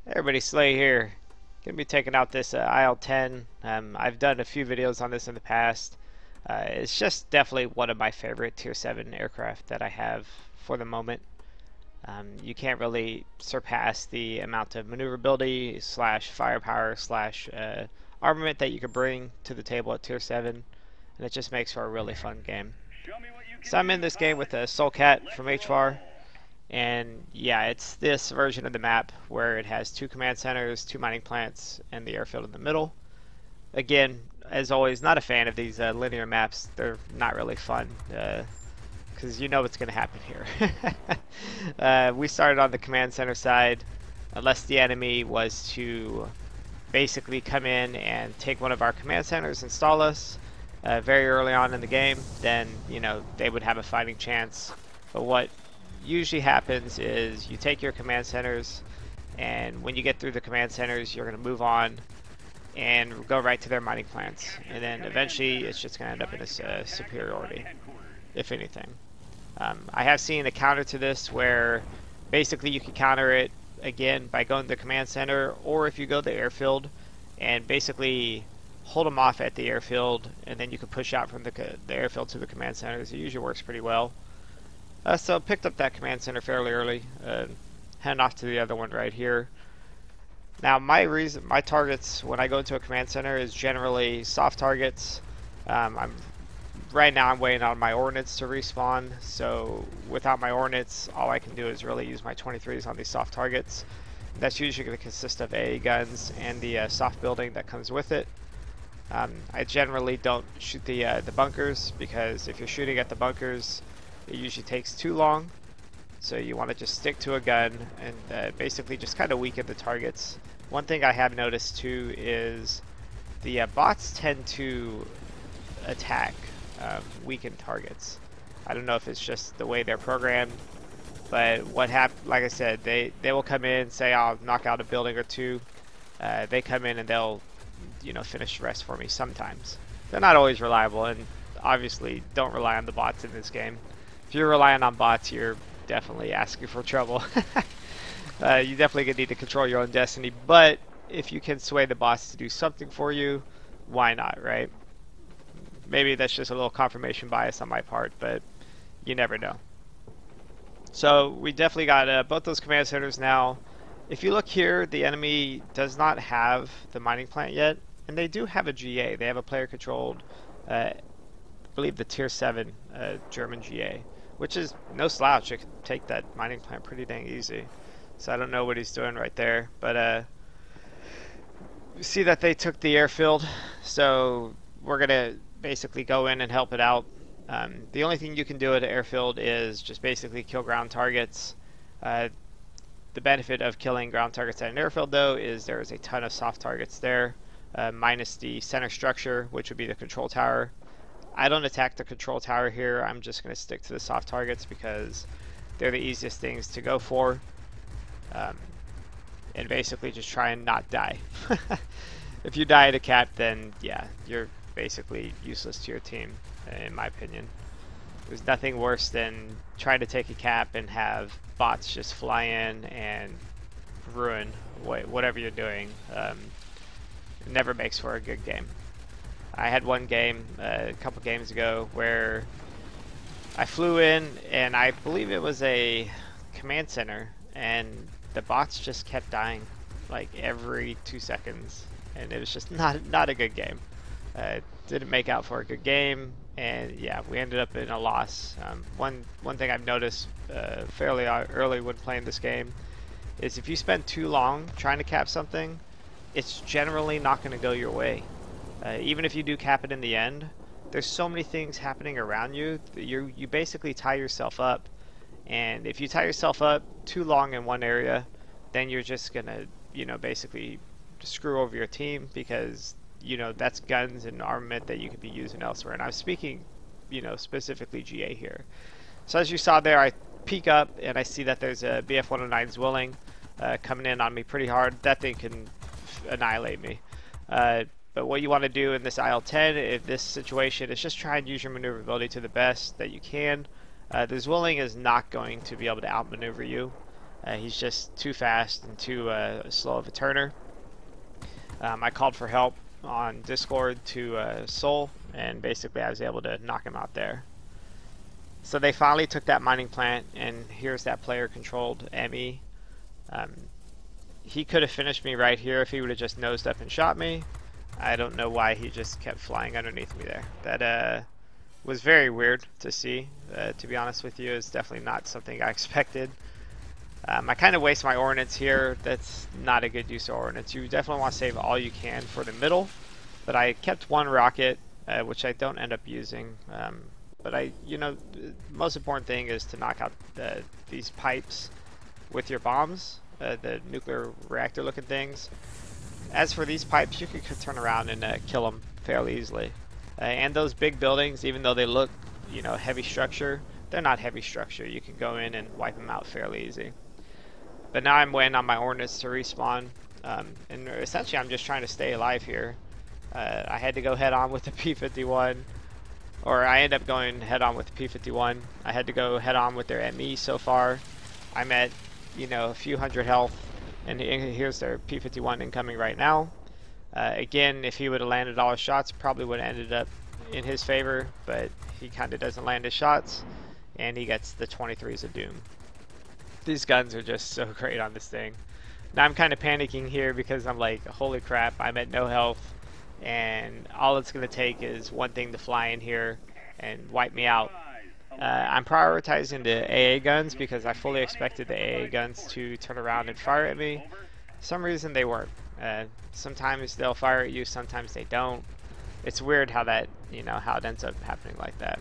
Everybody, Slay here. Gonna be taking out this IL-10. I've done a few videos on this in the past. It's just definitely one of my favorite Tier 7 aircraft that I have for the moment. You can't really surpass the amount of maneuverability slash firepower slash armament that you can bring to the table at Tier 7, and it just makes for a really fun game. So I'm in this game with a Soulcat from HVAR. And yeah, it's this version of the map where it has two command centers, two mining plants, and the airfield in the middle. Again, as always, not a fan of these linear maps. They're not really fun because you know what's going to happen here. We started on the command center side. Unless the enemy was to basically come in and take one of our command centers and stall us very early on in the game, then they would have a fighting chance. But what usually happens is you take your command centers, and when you get through the command centers, you're going to move on and go right to their mining plants, and then eventually it's just going to end up in a superiority, if anything. I have seen a counter to this where basically you can counter it again by going to the command center, or if you go to the airfield and basically hold them off at the airfield, and then you can push out from the airfield to the command centers. It usually works pretty well. So picked up that command center fairly early, heading off to the other one right here. Now my targets when I go into a command center is generally soft targets. Right now I'm waiting on my ordnance to respawn, so without my ordnance, all I can do is really use my 23s on these soft targets. That's usually going to consist of AA guns and the soft building that comes with it. I generally don't shoot the bunkers, because if you're shooting at the bunkers, it usually takes too long, so you want to just stick to a gun and basically just kind of weaken the targets. One thing I have noticed too is the bots tend to attack weakened targets. I don't know if it's just the way they're programmed, but like I said, they will come in, say I'll knock out a building or two, they come in and they'll finish the rest for me sometimes. They're not always reliable, and obviously don't rely on the bots in this game. If you're relying on bots, you're definitely asking for trouble. You definitely gonna need to control your own destiny, but if you can sway the bots to do something for you, why not, right? Maybe that's just a little confirmation bias on my part, but you never know. So we definitely got both those command centers now. If you look here, the enemy does not have the mining plant yet, and they do have a GA. They have a player controlled, I believe the Tier 7 German GA, which is no slouch. It can take that mining plant pretty dang easy. So I don't know what he's doing right there, but you see that they took the airfield, so we're gonna basically go in and help it out. The only thing you can do at an airfield is just basically kill ground targets. The benefit of killing ground targets at an airfield, though, is there is a ton of soft targets there, minus the center structure, which would be the control tower. I don't attack the control tower here. I'm just going to stick to the soft targets because they're the easiest things to go for. And basically just try and not die. If you die at a cap, then yeah, you're basically useless to your team, in my opinion. There's nothing worse than trying to take a cap and have bots just fly in and ruin whatever you're doing. It never makes for a good game. I had one game a couple games ago where I flew in, and I believe it was a command center, and the bots just kept dying like every 2 seconds, and it was just not a good game. Didn't make out for a good game, and yeah, we ended up in a loss. One thing I've noticed fairly early when playing this game is if you spend too long trying to cap something, it's generally not going to go your way. Even if you do cap it in the end, there's so many things happening around you that you basically tie yourself up. And if you tie yourself up too long in one area, then you're just gonna, basically screw over your team, because that's guns and armament that you could be using elsewhere. And I'm speaking, specifically GA here. So as you saw there, I peek up and I see that there's a BF-109 Zwilling coming in on me pretty hard. That thing can annihilate me. But what you want to do in this IL-10 in this situation is just try and use your maneuverability to the best that you can. The Zwilling is not going to be able to outmaneuver you. He's just too fast and too slow of a turner. I called for help on Discord to Soul, and basically I was able to knock him out there. So they finally took that mining plant, and here's that player controlled ME. He could have finished me right here if he would have just nosed up and shot me. I don't know why he just kept flying underneath me there. That was very weird to see, to be honest with you. It's definitely not something I expected. I kind of waste my ordnance here. That's not a good use of ordnance. You definitely want to save all you can for the middle. But I kept one rocket, which I don't end up using. But the most important thing is to knock out these pipes with your bombs, the nuclear reactor looking things. As for these pipes, you could turn around and kill them fairly easily. And those big buildings, even though they look, heavy structure, they're not heavy structure. You can go in and wipe them out fairly easy. But now I'm waiting on my ordnance to respawn, and essentially I'm just trying to stay alive here. I had to go head on with the P-51, or I end up going head on with the P-51. I had to go head on with their ME so far. I'm at, a few hundred health, and here's their P-51 incoming right now. Again, if he would have landed all his shots, probably would have ended up in his favor, but he kind of doesn't land his shots, and he gets the 23s of doom. These guns are just so great on this thing. Now I'm kind of panicking here because I'm like, holy crap, I'm at no health, and all it's going to take is one thing to fly in here and wipe me out. I'm prioritizing the AA guns because I fully expected the AA guns to turn around and fire at me. For some reason they weren't. Sometimes they'll fire at you, sometimes they don't. It's weird how that, how it ends up happening like that.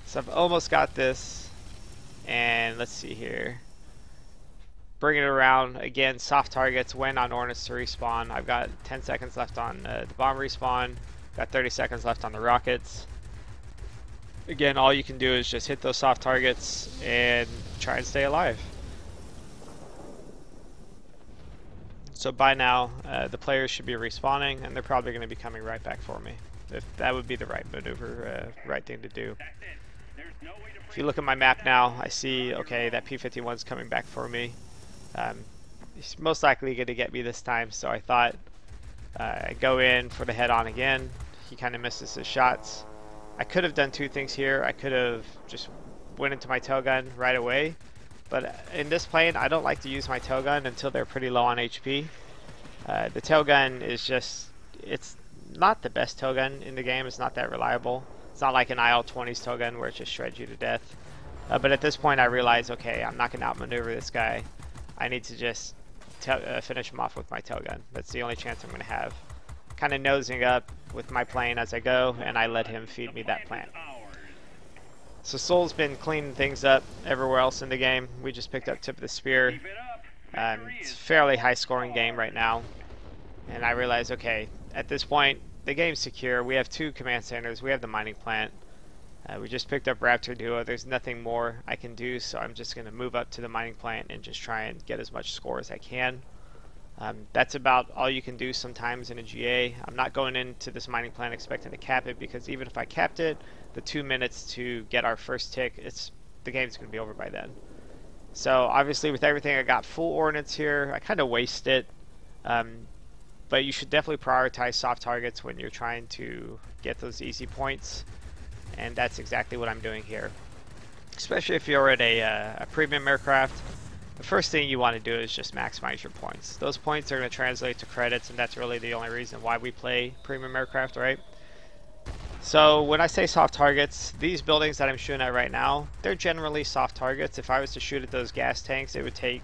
So I've almost got this. And let's see here. Bringing it around again. Soft targets when on ordnance to respawn. I've got 10 seconds left on the bomb respawn. Got 30 seconds left on the rockets. Again, all you can do is just hit those soft targets and try and stay alive. So by now, the players should be respawning, and they're probably going to be coming right back for me. If that would be the right maneuver, right thing to do. If you look at my map now, I see, okay, that P-51's coming back for me. He's most likely going to get me this time, so I thought I'd go in for the head-on again. He kind of misses his shots. I could have done two things here. I could have just went into my tail gun right away, but in this plane, I don't like to use my tail gun until they're pretty low on HP. The tail gun is just, it's not the best tail gun in the game. It's not that reliable. It's not like an IL-20's tail gun where it just shreds you to death. But at this point I realize, okay, I'm not going to outmaneuver this guy. I need to just finish him off with my tail gun. That's the only chance I'm going to have. Kind of nosing up with my plane as I go, and I let him feed me that plant. So Soul's been cleaning things up everywhere else in the game. We just picked up tip of the spear. It's a fairly high scoring game right now. And I realize, okay, at this point, the game's secure. We have two command centers. We have the mining plant. We just picked up Raptor Duo. There's nothing more I can do, so I'm just going to move up to the mining plant and just try and get as much score as I can. That's about all you can do sometimes in a GA. I'm not going into this mining plant expecting to cap it, because even if I capped it, the 2 minutes to get our first tick, the game's going to be over by then. So obviously with everything, I got full ordnance here. I kind of waste it. But you should definitely prioritize soft targets when you're trying to get those easy points, and that's exactly what I'm doing here. Especially if you're at a premium aircraft, the first thing you want to do is just maximize your points. Those points are going to translate to credits, and that's really the only reason why we play premium aircraft, right? So when I say soft targets, these buildings that I'm shooting at right now, they're generally soft targets. If I was to shoot at those gas tanks, it would take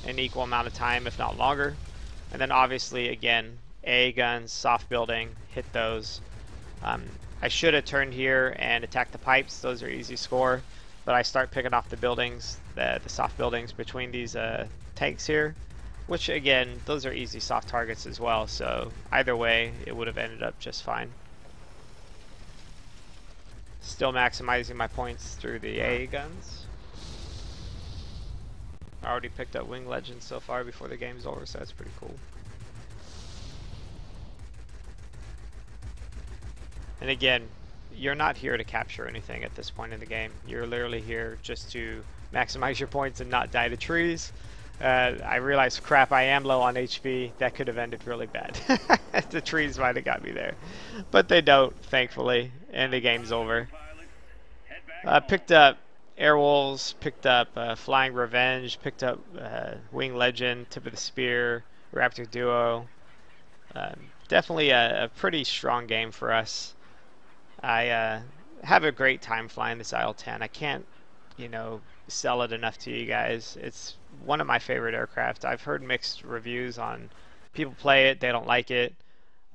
an equal amount of time, if not longer. And then obviously, again, AA guns, soft building, hit those. I should have turned here and attacked the pipes. Those are easy score. But I start picking off the buildings, the soft buildings between these tanks here. Which, again, those are easy soft targets as well. So either way, it would have ended up just fine. Still maximizing my points through the AA guns. I already picked up Wing Legends so far before the game's over, so that's pretty cool. And again, you're not here to capture anything at this point in the game. You're literally here just to maximize your points and not die to trees. I realized, crap, I am low on HP. That could have ended really bad. The trees might have got me there. But they don't, thankfully, and the game's over. Picked up Airwolves, picked up Flying Revenge, picked up Wing Legend, Tip of the Spear, Raptor Duo. Definitely a pretty strong game for us. I have a great time flying this IL-10. I can't, sell it enough to you guys. It's one of my favorite aircraft. I've heard mixed reviews on people play it, they don't like it.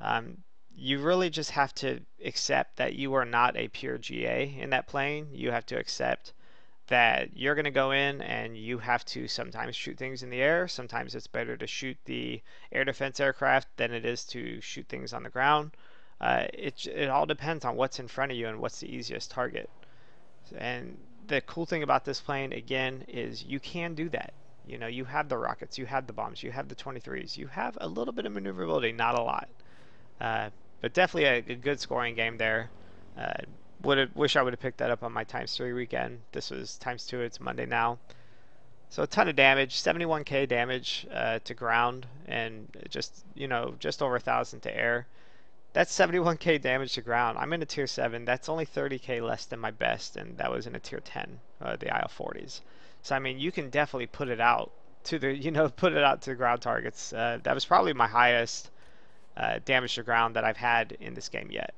Um, you really just have to accept that you are not a pure GA in that plane. You have to accept that you're going to go in and you have to sometimes shoot things in the air. Sometimes it's better to shoot the air defense aircraft than it is to shoot things on the ground. It all depends on what's in front of you and what's the easiest target. And the cool thing about this plane, again, is you can do that. You have the rockets, you have the bombs, you have the 23s, you have a little bit of maneuverability, not a lot. But definitely a good scoring game there. Wish I would have picked that up on my ×3 weekend. This was ×2. It's Monday now. So a ton of damage, 71k damage to ground, and just over 1,000 to air. That's 71k damage to ground. I'm in a tier 7. That's only 30k less than my best, and that was in a tier 10, the IL-40s. So I mean, you can definitely put it out to the put it out to the ground targets. That was probably my highest damage to ground that I've had in this game yet.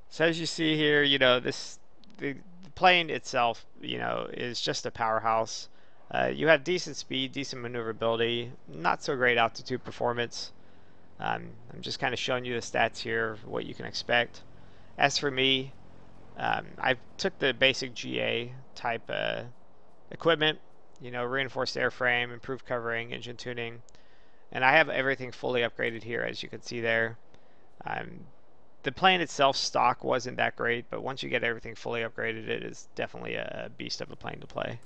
So as you see here, the plane itself, is just a powerhouse. You have decent speed, decent maneuverability, not so great altitude performance. I'm just kind of showing you the stats here, what you can expect. As for me, I took the basic GA type equipment, reinforced airframe, improved covering, engine tuning, and I have everything fully upgraded here, as you can see there. The plane itself stock wasn't that great, but once you get everything fully upgraded, it is definitely a beast of a plane to play.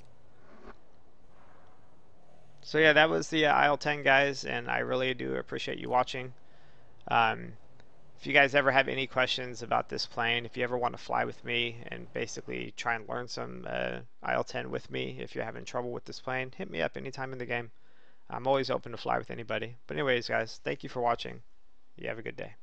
So yeah, that was the IL-10, guys, and I really do appreciate you watching. If you guys ever have any questions about this plane, if you ever want to fly with me and basically try and learn some IL-10 with me, if you're having trouble with this plane, hit me up anytime in the game. I'm always open to fly with anybody. But anyways, guys, thank you for watching. You have a good day.